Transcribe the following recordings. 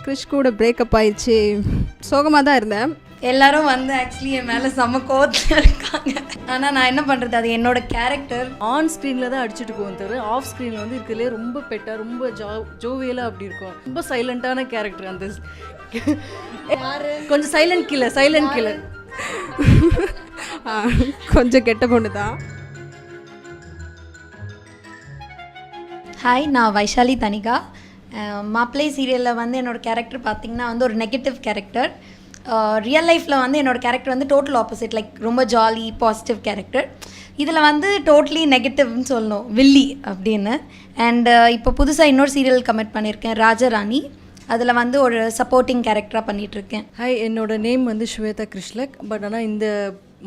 கிறிஷ் கூட பிரேக்கப் ஆயிடுச்சு. சோகமாக தான் இருந்தேன். எல்லாரும் வந்து ஆக்சுவலி என் மேலே செம்ம கோவத்தில் இருக்காங்க. ஆனால் நான் என்ன பண்ணுறது, அது என்னோட கேரக்டர். ஆன் ஸ்க்ரீனில் தான் அடிச்சுட்டு போவோம் தவிர ஆஃப் ஸ்க்ரீனில் வந்து இருக்கிறதுலே ரொம்ப பெட்டாக ரொம்ப ஜோவியலாக அப்படி இருக்கும். ரொம்ப சைலண்ட்டான கேரக்டர் அந்த கொஞ்சம் சைலண்ட் கில்லர் கொஞ்சம் கெட்ட பொண்ணு தான். ஹாய், நான் வைஷாலி தனிகா. மாப்பிள்ளை சீரியலில் வந்து என்னோடய கேரக்டர் பார்த்திங்கன்னா வந்து ஒரு நெகட்டிவ் கேரக்டர். ரியல் லைஃப்பில் வந்து என்னோடய கேரக்டர் வந்து டோட்டல் ஆப்போசிட், லைக் ரொம்ப ஜாலி பாசிட்டிவ் கேரக்டர். இதில் வந்து டோட்டலி நெகட்டிவ்னு சொல்லணும், வில்லி அப்படின்னு. அண்ட் இப்போ புதுசாக இன்னொரு சீரியல் கமிட் பண்ணியிருக்கேன், ராஜராணி. அதில் வந்து ஒரு சப்போர்ட்டிங் கேரக்டராக பண்ணிகிட்ருக்கேன். ஹாய், என்னோடய நேம் வந்து ஸ்வேதா கிருஷ்லக். பட் ஆனால் இந்த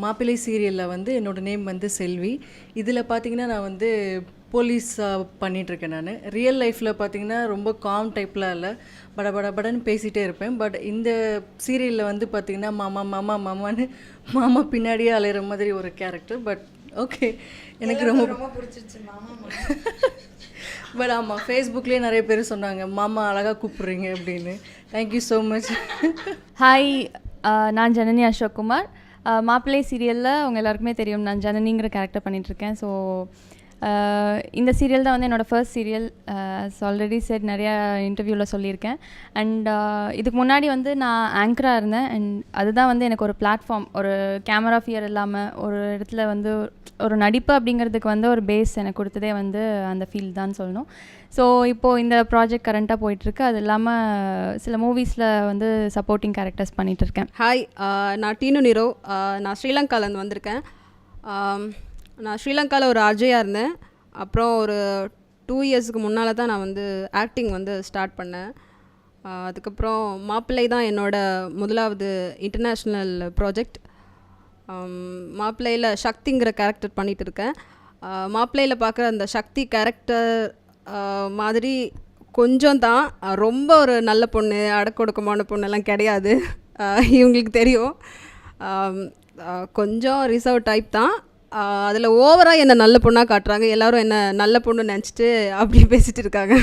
மாப்பிள்ளை சீரியலில் வந்து என்னோடய நேம் வந்து செல்வி. இதில் பார்த்திங்கன்னா நான் வந்து போலீஸாக பண்ணிகிட்ருக்கேன். நான் ரியல் லைஃப்பில் பார்த்திங்கன்னா ரொம்ப காம் டைப்லாம் இல்லை, படன்னு பேசிகிட்டே இருப்பேன். பட் இந்த சீரியலில் வந்து பார்த்திங்கன்னா மாமான்னு மாமா பின்னாடியே அலையிற மாதிரி ஒரு கேரக்டர். பட் ஓகே, எனக்கு ரொம்ப பிடிச்சிருச்சு மாமா. பட் ஆமாம், ஃபேஸ்புக்லேயே நிறைய பேர் சொன்னாங்க மாமா அழகாக கூப்பிட்றீங்க அப்படின்னு. Thank you so much. ஹாய், நான் ஜனனி அசோக்குமார். மாப்பிள்ளை சீரியலில் அவங்க எல்லாருக்குமே தெரியும், நான் ஜனனிங்கிற கேரக்டர் பண்ணிகிட்ருக்கேன். ஸோ இந்த சீரியல் தான் வந்து என்னோடய ஃபர்ஸ்ட் சீரியல். ஆல்ரெடி செட் நிறையா இன்டர்வியூவில் சொல்லியிருக்கேன். அண்ட் இதுக்கு முன்னாடி வந்து நான் ஆங்கராக இருந்தேன். அண்ட் அதுதான் வந்து எனக்கு ஒரு பிளாட்ஃபார்ம், ஒரு கேமரா ஃபியர் இல்லாமல் ஒரு இடத்துல வந்து ஒரு நடிப்பு அப்படிங்கிறதுக்கு வந்து ஒரு பேஸ் எனக்கு கொடுத்ததே வந்து அந்த ஃபீல்ட் தான் சொல்லணும். ஸோ இப்போது இந்த ப்ராஜெக்ட் கரண்ட்டாக போயிட்டுருக்கு. அது இல்லாமல் சில மூவிஸில் வந்து சப்போர்ட்டிங் கேரக்டர்ஸ் பண்ணிகிட்ருக்கேன். ஹாய், நான் டீனு நீரோ. நான் ஸ்ரீலங்காலேருந்து வந்திருக்கேன். நான் ஸ்ரீலங்காவில் ஒரு அஜயாக இருந்தேன். அப்புறம் ஒரு 2 இயர்ஸுக்கு முன்னால் தான் நான் வந்து ஆக்டிங் வந்து ஸ்டார்ட் பண்ணேன். அதுக்கப்புறம் மாப்பிள்ளை தான் என்னோடய முதலாவது இன்டர்நேஷ்னல் ப்ராஜெக்ட். மாப்பிள்ளையில் சக்திங்கிற கேரக்டர் பண்ணிகிட்டு இருக்கேன். மாப்பிள்ளையில் பார்க்குற அந்த சக்தி கேரக்டர் மாதிரி கொஞ்சம் தான், ரொம்ப ஒரு நல்ல பொண்ணு அடக்கொடுக்கமான பொண்ணெல்லாம் கிடையாது. இவங்களுக்கு தெரியும். கொஞ்சம் ரிசர்வ் டைப் தான். அதில் ஓவராக என்னை நல்ல பொண்ணாக காட்டுறாங்க. எல்லோரும் என்னை நல்ல பொண்ணு நினச்சிட்டு அப்படி பேசிகிட்டு இருக்காங்க.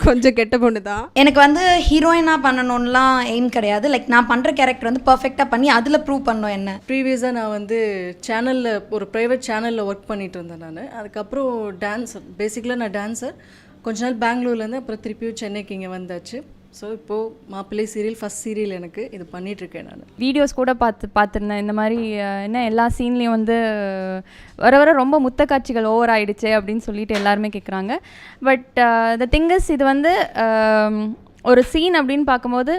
கொஞ்சம் கெட்ட பொண்ணு தான். எனக்கு வந்து ஹீரோயினாக பண்ணணும்லாம் எய்ம் கிடையாது. லைக் நான் பண்ணுற கேரக்டர் வந்து பர்ஃபெக்டாக பண்ணி அதில் ப்ரூவ் பண்ணோம். என்ன ப்ரீவியஸாக நான் வந்து சேனலில் ஒரு ப்ரைவேட் சேனலில் ஒர்க் பண்ணிகிட்டு இருந்தேன் நான். அதுக்கப்புறம் டான்ஸர், பேசிக்கலாக நான் டான்ஸர். கொஞ்ச நாள் பெங்களூர்லேருந்து அப்புறம் திருப்பியும் சென்னைக்கு இங்கே வந்தாச்சு. ஸோ இப்போது மாப்பிள்ளை சீரியல் ஃபஸ்ட் சீரியல் எனக்கு இது பண்ணிகிட்ருக்கேன். நான் வீடியோஸ் கூட பார்த்துருந்தேன். இந்த மாதிரி என்ன எல்லா சீன்லேயும் வந்து வர ரொம்ப முத்த காட்சிகள் ஓவர் ஆகிடுச்சு அப்படின்னு சொல்லிட்டு எல்லாருமே கேட்குறாங்க. பட் த திங் இஸ், இது வந்து ஒரு சீன் அப்படின்னு பார்க்கும்போது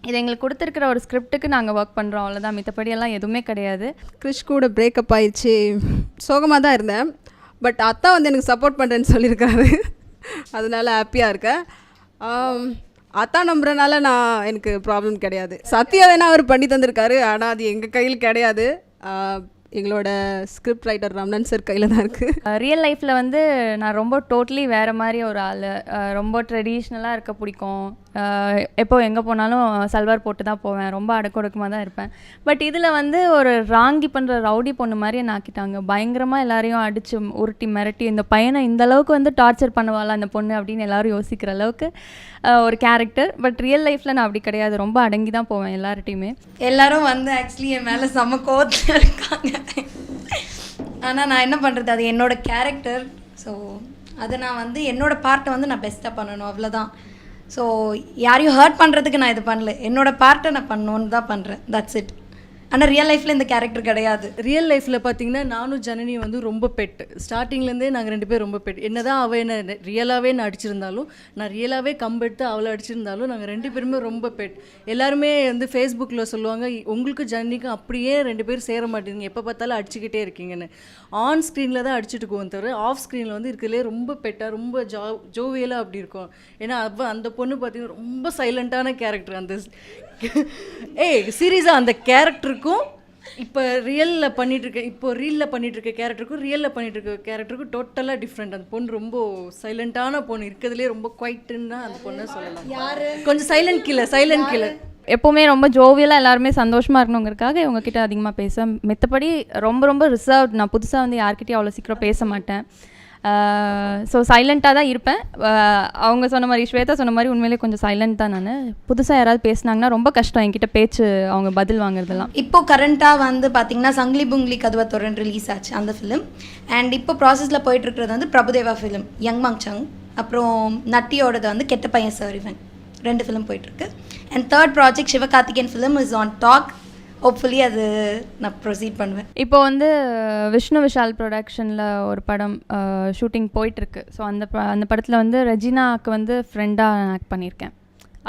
இது எங்களுக்கு கொடுத்துருக்கிற ஒரு ஸ்கிரிப்டுக்கு நாங்கள் ஒர்க் பண்ணுறோம், அவ்வளோதான். மித்தபடியெல்லாம் எதுவுமே கிடையாது. கிறிஷ் கூட பிரேக்கப் ஆயிடுச்சு. சோகமாக தான் இருந்தேன். பட் அத்தா வந்து எனக்கு சப்போர்ட் பண்ணுறேன்னு சொல்லியிருக்காரு. அதனால ஹாப்பியாக இருக்கேன். அத்தா நம்புறனால எனக்கு ப்ராப்ளம் கிடையாது. சத்யா வேணா அவர் பண்ணி தந்திருக்காரு, ஆனால் அது எங்கள் கையில் கிடையாது. எங்களோட ஸ்கிரிப்ட் ரைட்டர் ரமணன் சார் கையில் தான் இருக்குது. ரியல் லைஃப்பில் வந்து நான் ரொம்ப டோட்டலி வேறு மாதிரி ஒரு ஆள். ரொம்ப ட்ரெடிஷ்னலாக இருக்க பிடிக்கும். எப்போ எங்கே போனாலும் சல்வார் போட்டு தான் போவேன். ரொம்ப அடக்கொடுக்கமாக தான் இருப்பேன். பட் இதில் வந்து ஒரு ராங்கி பண்ணுற ரவுடி பொண்ணு மாதிரி என்ன ஆக்கிட்டாங்க. பயங்கரமாக எல்லாரையும் அடித்து உருட்டி மிரட்டி, இந்த பையனை இந்த அளவுக்கு வந்து டார்ச்சர் பண்ணுவாள் அந்த பொண்ணு அப்படின்னு எல்லோரும் யோசிக்கிற அளவுக்கு ஒரு கேரக்டர். பட் ரியல் லைஃப்பில் நான் அப்படி கிடையாது. ரொம்ப அடங்கி தான் போவேன் எல்லார்ட்டையுமே. எல்லாரும் வந்து ஆக்சுவலி என் மேலே செம்ம கோவத்தில் இருக்காங்க. ஆனால் நான் என்ன பண்ணுறது, அது என்னோடய கேரக்டர். ஸோ அதை நான் வந்து என்னோடய பார்ட்டை வந்து நான் பெஸ்ட்டாக பண்ணணும், அவ்வளோதான். ஸோ யாரையும் ஹர்ட் பண்ணுறதுக்கு நான் இது பண்ணல, என்னோடய பார்ட்டை நான் பண்ணணுன்னு தான் பண்ணுறேன். That's it. ஆனால் ரியல் லைஃப்பில் இந்த கேரக்டர் கிடையாது. ரியல் லைஃப்பில் பார்த்தீங்கன்னா நானும் ஜனனி வந்து ரொம்ப பெட்டு. ஸ்டார்டிங்லேருந்தே நாங்கள் 2 பேரும் ரொம்ப பெட். என்ன தான் அவள் என்ன ரியலாகவே நான் அடிச்சிருந்தாலும், நான் ரியலாகவே கம்பெடுத்து அவளை அடிச்சிருந்தாலும் நாங்கள் 2 பேருமே ரொம்ப பெட். எல்லாருமே வந்து ஃபேஸ்புக்கில் சொல்லுவாங்க, உங்களுக்கு ஜனனிக்கும் அப்படியே 2 பேரும் சேர மாட்டேங்குங்க, எப்போ பார்த்தாலும் அடிச்சுக்கிட்டே இருக்கீங்கன்னு. ஆன் ஸ்க்ரீனில் தான் அடிச்சுட்டு போவோம் தவிர ஆஃப் ஸ்க்ரீனில் வந்து இருக்கிறதுலே ரொம்ப பெட்டாக ரொம்ப ஜோவியலாக அப்படி இருக்கும். ஏன்னா அந்த பொண்ணு பார்த்தீங்கன்னா ரொம்ப சைலண்ட்டான கேரக்டர். அந்த சீரியஸாக அந்த கேரக்டருக்கும் இப்போ ரியலில் பண்ணிகிட்ருக்கேன், இப்போ ரீலில் பண்ணிகிட்ருக்க கேரக்டருக்கும் ரியலில் பண்ணிகிட்ருக்க கேரக்டருக்கும் டோட்டலாக டிஃப்ரெண்ட். அந்த பொண்ணு ரொம்ப சைலண்ட்டான பொண்ணு, இருக்கிறதுலே ரொம்ப குவைட்டுன்னா அந்த பொண்ணை சொல்லலாம். கொஞ்சம் சைலண்ட் கில்லர். எப்போவுமே ரொம்ப ஜோவியலாக எல்லாருமே சந்தோஷமாக இருக்கணுங்கிறதுக்காக இவங்ககிட்ட அதிகமாக பேச. மற்றபடி ரொம்ப ரிசர்வ். நான் புதுசாக வந்து யார்கிட்டையும் அவ்வளோ சீக்கிரம் பேச மாட்டேன். ஸோ சைலண்ட்டாக தான் இருப்பேன். அவங்க சொன்ன மாதிரி, ஸ்வேதா சொன்ன மாதிரி உண்மையிலே கொஞ்சம் சைலண்ட் தான் நான். புதுசாக யாராவது பேசுனாங்கன்னா ரொம்ப கஷ்டம் என்கிட்ட பேச்சு அவங்க பதில் வாங்குறதெல்லாம். இப்போ கரண்ட்டாக வந்து பார்த்தீங்கன்னா சங்கிலி புங்கிலி கதுவ தோரன் ரிலீஸ் ஆச்சு அந்த ஃபிலிம். அண்ட் இப்போ ப்ராசஸில் போயிட்டுருக்கிறது வந்து பிரபுதேவா ஃபிலிம் யங் மங்சங், அப்புறம் நட்டியோடது வந்து கெட்ட பையன் சார் இவன் 2 ஃபிலிம் போயிட்டுருக்கு. And 3rd project Sivakarthikeyan film is on talk. Hopefully அது நான் ப்ரொசீட் பண்ணுவேன். இப்போ வந்து விஷ்ணு விஷால் ப்ரொடக்ஷனில் ஒரு படம் ஷூட்டிங் போயிட்டுருக்கு. ஸோ அந்த படத்தில் வந்து ரெஜினாவுக்கு வந்து ஃப்ரெண்டாக ஆக்ட் பண்ணியிருக்கேன்.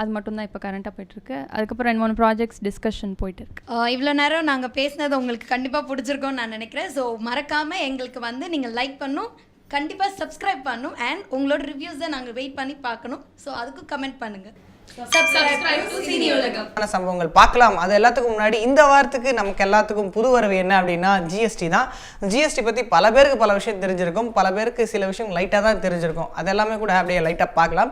அது மட்டும்தான் இப்போ கரண்ட்டாக போயிட்டுருக்கு. அதுக்கப்புறம் 2-3 ப்ராஜெக்ட்ஸ் டிஸ்கஷன் போயிட்டுருக்கு. இவ்வளோ நேரம் நாங்கள் பேசினது உங்களுக்கு கண்டிப்பாக பிடிச்சிருக்கோன்னு நான் நினைக்கிறேன். ஸோ மறக்காமல் எங்களுக்கு வந்து நீங்கள் லைக் பண்ணணும், கண்டிப்பாக சப்ஸ்கிரைப் பண்ணணும், அண்ட் உங்களோட ரிவ்யூஸை நாங்கள் வெயிட் பண்ணி பார்க்கணும். ஸோ அதுக்கும் கமெண்ட் பண்ணுங்கள். சம்பவங்கள் பார்க்கலாம். அது எல்லாத்துக்கும் முன்னாடி இந்த வாரத்துக்கு நமக்கு எல்லாத்துக்கும் புது வரவு என்ன அப்படின்னா ஜிஎஸ்டி தான். ஜிஎஸ்டி பற்றி பல பேருக்கு பல விஷயம் தெரிஞ்சிருக்கும், பல பேருக்கு சில விஷயம் லைட்டாக தான் தெரிஞ்சிருக்கும். அதெல்லாமே கூட அப்படியே லைட்டாக பார்க்கலாம்.